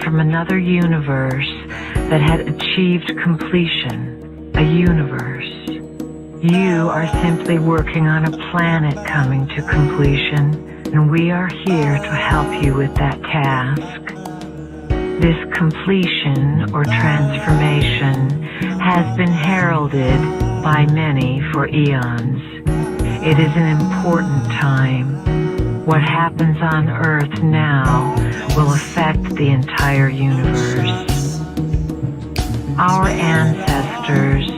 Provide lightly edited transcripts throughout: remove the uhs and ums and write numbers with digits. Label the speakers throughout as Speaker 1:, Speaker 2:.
Speaker 1: from another universe that had achieved completion, a universe. You are simply working on a planet coming to completion, and we are here to help you with that task. This completion or transformation has been heralded by many for eons. It is an important time. What happens on Earth now will affect the entire universe. Our ancestors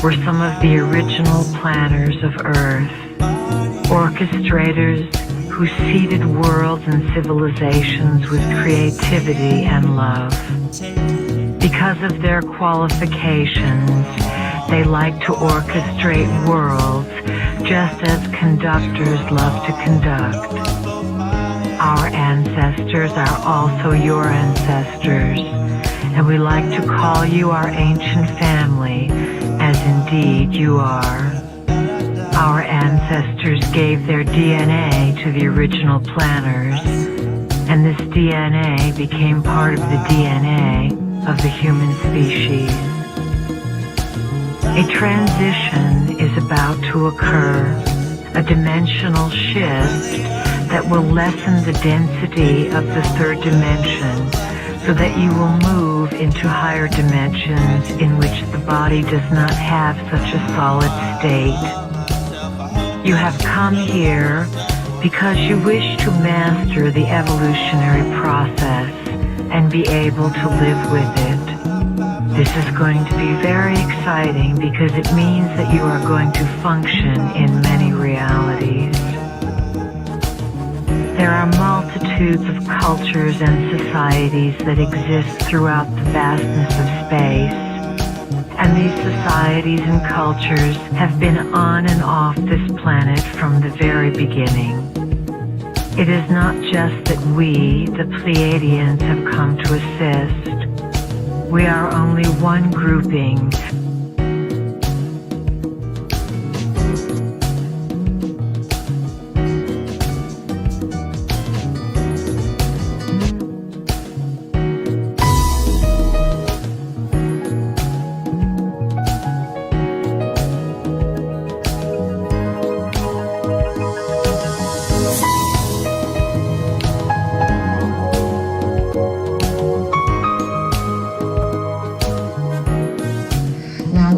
Speaker 1: were some of the original planners of Earth, orchestrators who seeded worlds and civilizations with creativity and love. Because of their qualifications, they like to orchestrate worlds just as conductors love to conduct. Our ancestors are also your ancestors, and we like to call you our ancient family, as indeed you are. Our ancestors gave their DNA to the original planners, and this DNA became part of the DNA of the human species. A transition is about to occur, a dimensional shift that will lessen the density of the third dimension so that you will move into higher dimensions in which the body does not have such a solid state. You have come here because you wish to master the evolutionary process and be able to live with it. This is going to be very exciting because it means that you are going to function in many realities. There are multitudes of cultures and societies that exist throughout the vastness of space, and these societies and cultures have been on and off this planet from the very beginning. It is not just that we, the Pleiadians, have come to assist. We are only one grouping.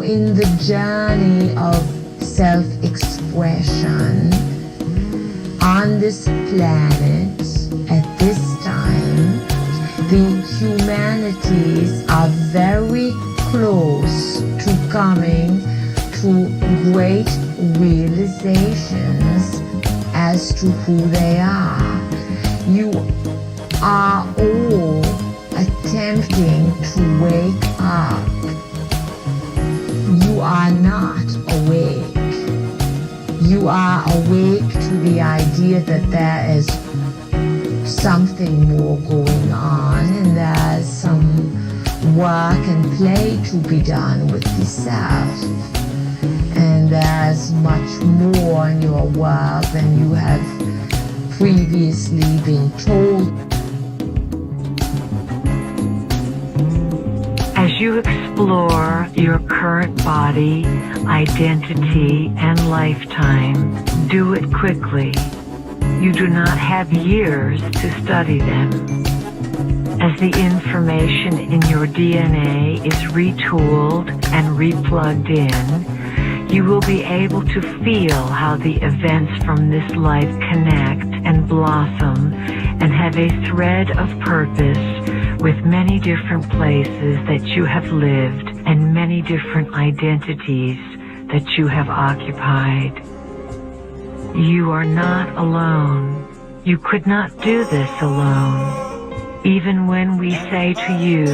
Speaker 2: In the journey of self-expression on this planet at this time, the humanities are very close to coming to great realizations as to who they are. You are all attempting to wake up. You are not awake. You are awake to the idea that there is something more going on and there's some work and play to be done with the self. And there's much more in your work than you have previously been told.
Speaker 1: As you explore your current body, identity, and lifetime, do it quickly. You do not have years to study them. As the information in your DNA is retooled and replugged in, you will be able to feel how the events from this life connect and blossom and have a thread of purpose with many different places that you have lived and many different identities that you have occupied. You are not alone. You could not do this alone. Even when we say to you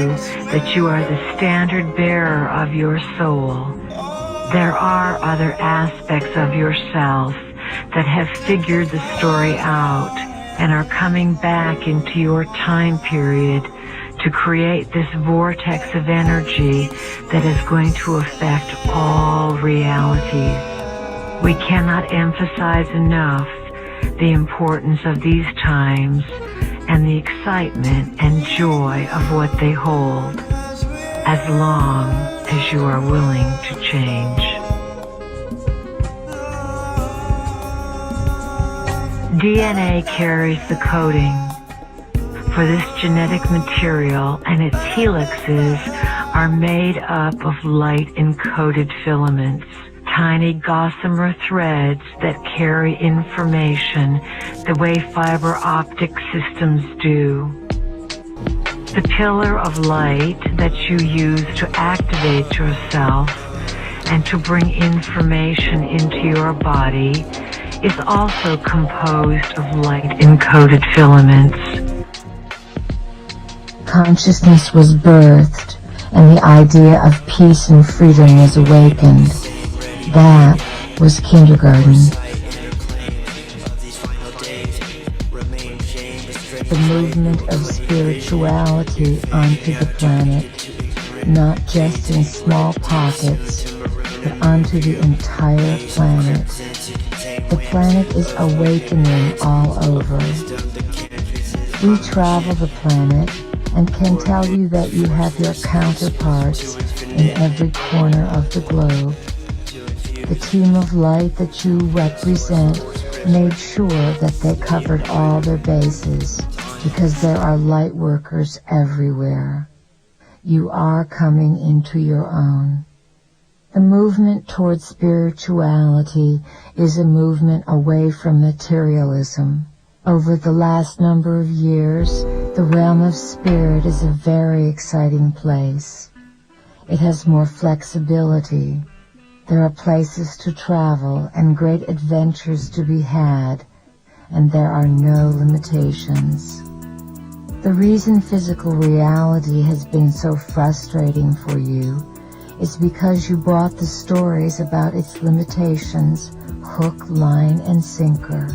Speaker 1: that you are the standard bearer of your soul, there are other aspects of yourself that have figured the story out and are coming back into your time period to create this vortex of energy that is going to affect all realities. We cannot emphasize enough the importance of these times and the excitement and joy of what they hold, as long as you are willing to change. DNA carries the coding for this genetic material, and its helixes are made up of light-encoded filaments, tiny gossamer threads that carry information the way fiber optic systems do. The pillar of light that you use to activate yourself and to bring information into your body is also composed of light-encoded filaments.
Speaker 2: Consciousness was birthed, and the idea of peace and freedom was awakened. That was kindergarten. The movement of spirituality onto the planet, not just in small pockets, but onto the entire planet. The planet is awakening all over. We travel the planet and can tell you that you have your counterparts in every corner of the globe. The team of light that you represent made sure that they covered all their bases, because there are light workers everywhere. You are coming into your own. The movement towards spirituality is a movement away from materialism. Over the last number of years, the realm of spirit is a very exciting place. It has more flexibility. There are places to travel and great adventures to be had, and there are no limitations. The reason physical reality has been so frustrating for you is because you bought the stories about its limitations, hook, line, and sinker.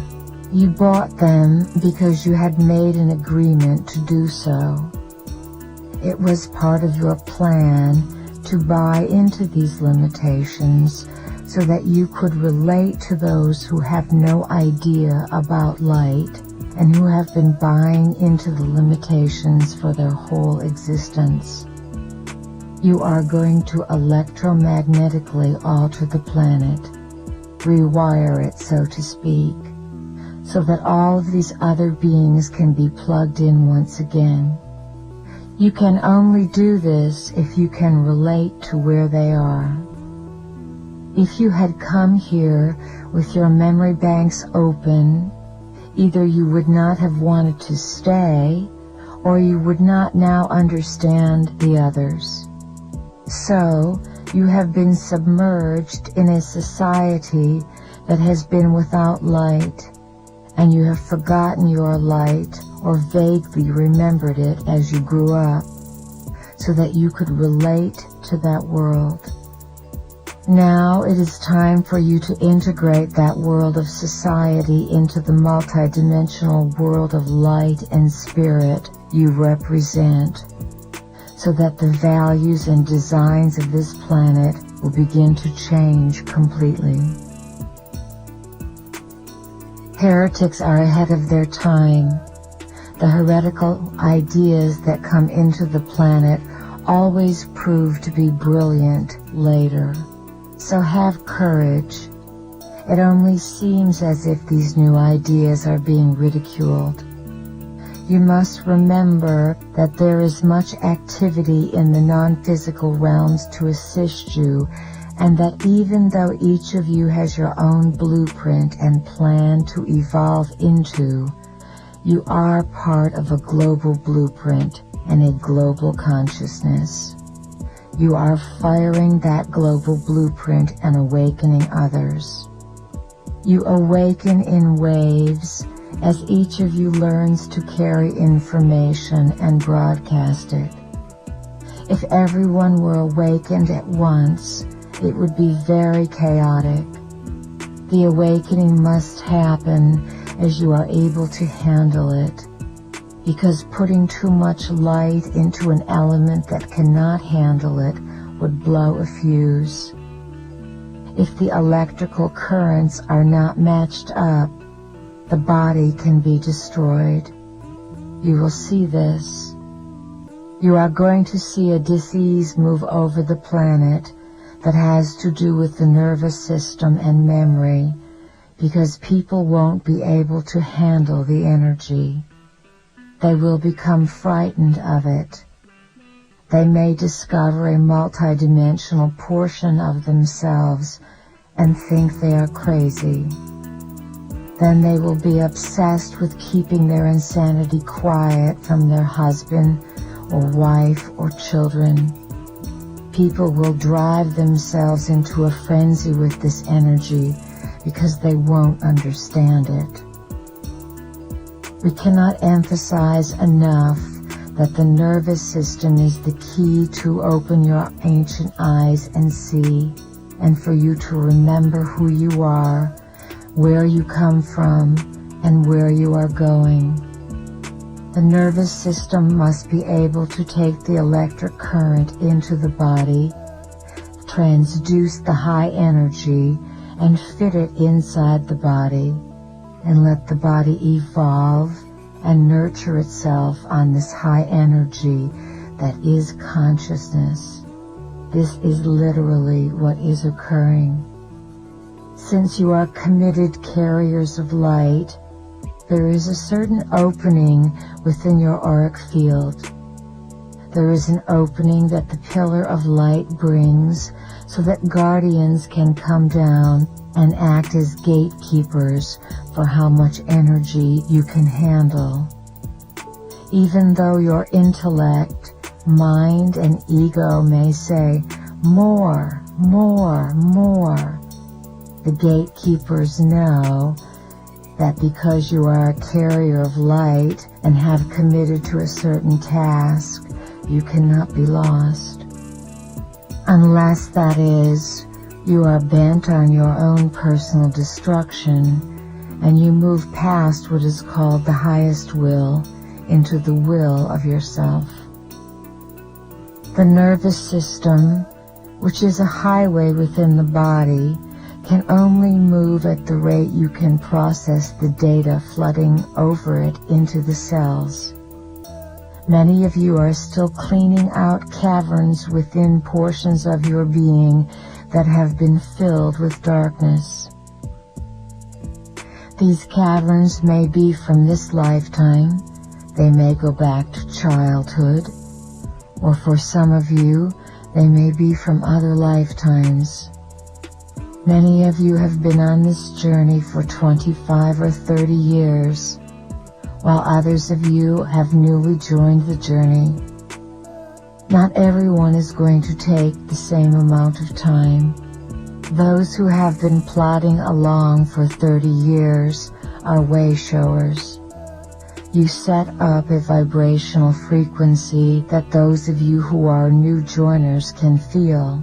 Speaker 2: You bought them because you had made an agreement to do so. It was part of your plan to buy into these limitations so that you could relate to those who have no idea about light and who have been buying into the limitations for their whole existence. You are going to electromagnetically alter the planet, rewire it, so to speak, so that all of these other beings can be plugged in once again. You can only do this if you can relate to where they are. If you had come here with your memory banks open, either you would not have wanted to stay, or you would not now understand the others. So, you have been submerged in a society that has been without light, and you have forgotten your light or vaguely remembered it as you grew up, so that you could relate to that world. Now it is time for you to integrate that world of society into the multidimensional world of light and spirit you represent, so that the values and designs of this planet will begin to change completely. Heretics are ahead of their time. The heretical ideas that come into the planet always prove to be brilliant later. So have courage. It only seems as if these new ideas are being ridiculed. You must remember that there is much activity in the non-physical realms to assist you, and that even though each of you has your own blueprint and plan to evolve into, you are part of a global blueprint and a global consciousness. You are firing that global blueprint and awakening others. You awaken in waves as each of you learns to carry information and broadcast it. If everyone were awakened at once, it would be very chaotic. The awakening must happen as you are able to handle it, because putting too much light into an element that cannot handle it would blow a fuse. If the electrical currents are not matched up, the body can be destroyed. you will see this. You are going to see a disease move over the planet that has to do with the nervous system and memory, because people won't be able to handle the energy. They will become frightened of it. They may discover a multidimensional portion of themselves and think they are crazy. Then they will be obsessed with keeping their insanity quiet from their husband or wife or children. People will drive themselves into a frenzy with this energy because they won't understand it. We cannot emphasize enough that the nervous system is the key to open your ancient eyes and see, and for you to remember who you are, where you come from, and where you are going. The nervous system must be able to take the electric current into the body, transduce the high energy, and fit it inside the body, and let the body evolve and nurture itself on this high energy that is consciousness. This is literally what is occurring. Since you are committed carriers of light, there is a certain opening within your auric field. There is an opening that the pillar of light brings so that guardians can come down and act as gatekeepers for how much energy you can handle. Even though your intellect, mind, and ego may say, more, more, more, the gatekeepers know that because you are a carrier of light and have committed to a certain task, you cannot be lost. Unless, that is, you are bent on your own personal destruction and you move past what is called the highest will into the will of yourself. The nervous system, which is a highway within the body, can only move at the rate you can process the data flooding over it into the cells. Many of you are still cleaning out caverns within portions of your being that have been filled with darkness. These caverns may be from this lifetime, they may go back to childhood, or for some of you, they may be from other lifetimes. Many of you have been on this journey for 25 or 30 years, while others of you have newly joined the journey. Not everyone is going to take the same amount of time. Those who have been plodding along for 30 years are way showers. You set up a vibrational frequency that those of you who are new joiners can feel.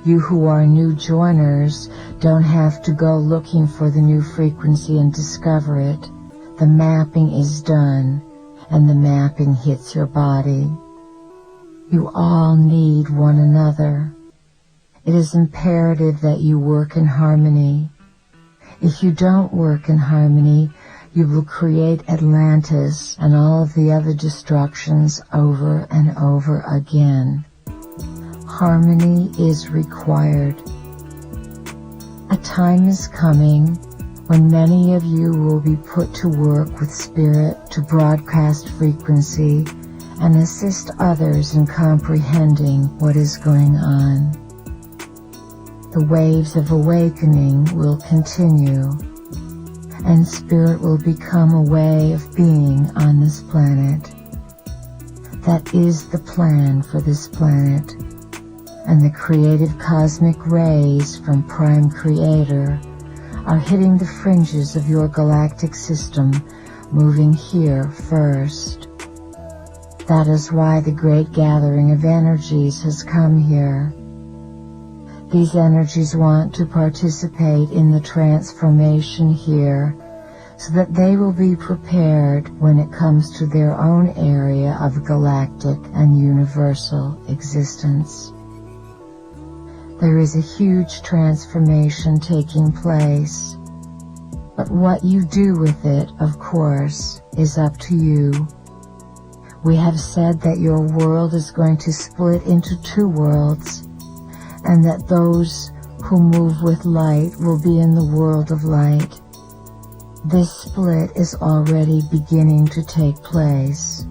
Speaker 2: You who are new joiners don't have to go looking for the new frequency and discover it. The mapping is done, and the mapping hits your body. You all need one another. It is imperative that you work in harmony. If you don't work in harmony, you will create Atlantis and all of the other destructions over and over again. Harmony is required. A time is coming when many of you will be put to work with spirit to broadcast frequency and assist others in comprehending what is going on. The waves of awakening will continue, and spirit will become a way of being on this planet. That is the plan for this planet, and the creative cosmic rays from Prime Creator are hitting the fringes of your galactic system, moving here first. That is why the great gathering of energies has come here. These energies want to participate in the transformation here so that they will be prepared when it comes to their own area of galactic and universal existence. There is a huge transformation taking place, but what you do with it, of course, is up to you. We have said that your world is going to split into two worlds, and that those who move with light will be in the world of light. This split is already beginning to take place.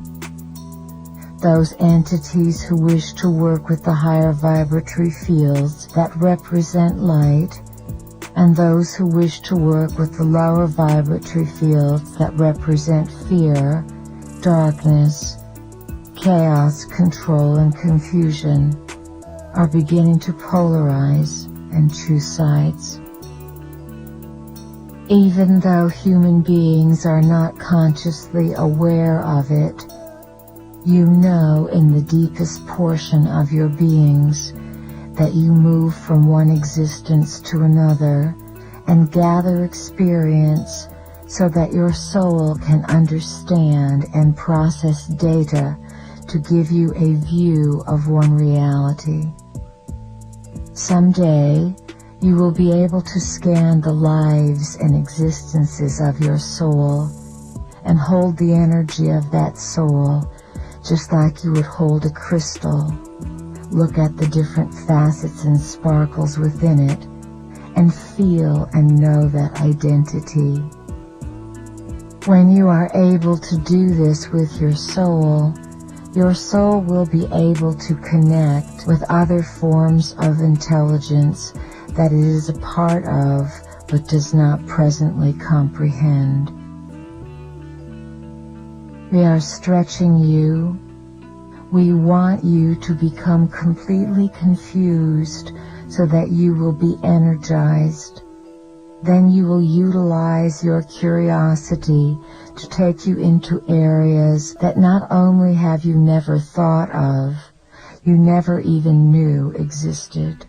Speaker 2: Those entities who wish to work with the higher vibratory fields that represent light, and those who wish to work with the lower vibratory fields that represent fear, darkness, chaos, control, and confusion, are beginning to polarize and choose sides. Even though human beings are not consciously aware of it, you know in the deepest portion of your beings that you move from one existence to another and gather experience so that your soul can understand and process data to give you a view of one reality. Someday, you will be able to scan the lives and existences of your soul and hold the energy of that soul just like you would hold a crystal. Look at the different facets and sparkles within it and feel and know that identity. When you are able to do this with your soul will be able to connect with other forms of intelligence that it is a part of but does not presently comprehend. We are stretching you. We want you to become completely confused so that you will be energized. Then you will utilize your curiosity to take you into areas that not only have you never thought of, you never even knew existed.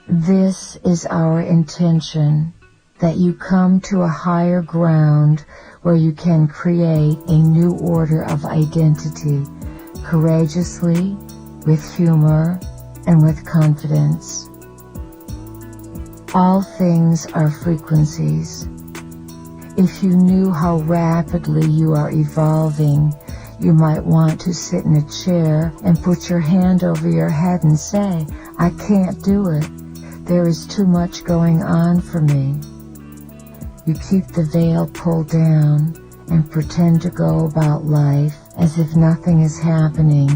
Speaker 2: This is our intention, that you come to a higher ground where you can create a new order of identity, courageously, with humor, and with confidence. All things are frequencies. If you knew how rapidly you are evolving, you might want to sit in a chair and put your hand over your head and say, "I can't do it. There is too much going on for me." You keep the veil pulled down and pretend to go about life as if nothing is happening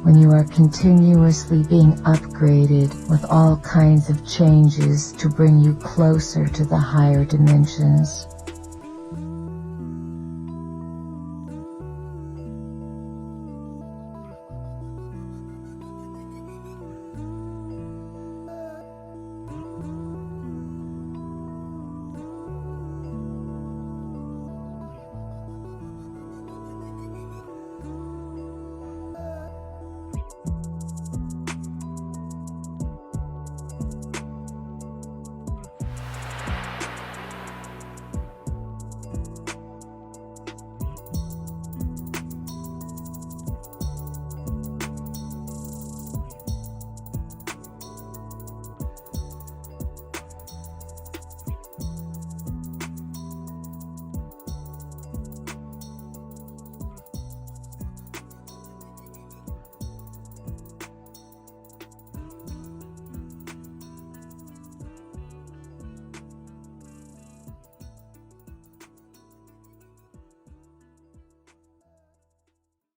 Speaker 2: when you are continuously being upgraded with all kinds of changes to bring you closer to the higher dimensions.